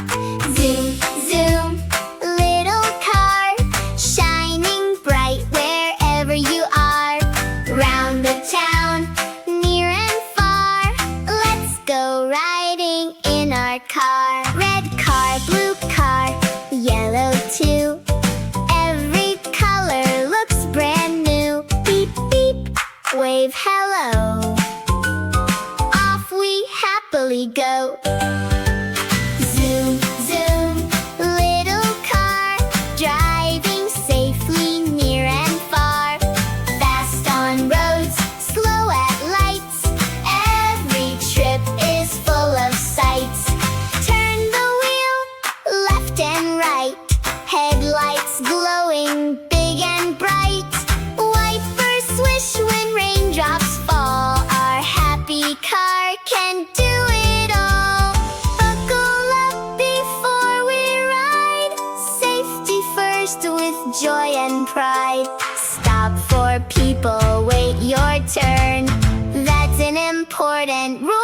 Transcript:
Zoom, zoom, little car, shining bright wherever you are. Round the town, near and far, let's go riding in our car. Red car, blue car, yellow too. Every color looks brand new. Beep, beep, wave hello. Off we happily go. Zoom, zoom, little car, driving safely near and far. Fast on roads, slow at lights, every trip is full of sights. Turn the wheel, left and right, headlights glowing big and bright. Wipers swish when raindrops fall, our happy car can do it all. Buckle up before we ride, safety first with joy and pride. Stop for people, wait your turn, that's an important rule.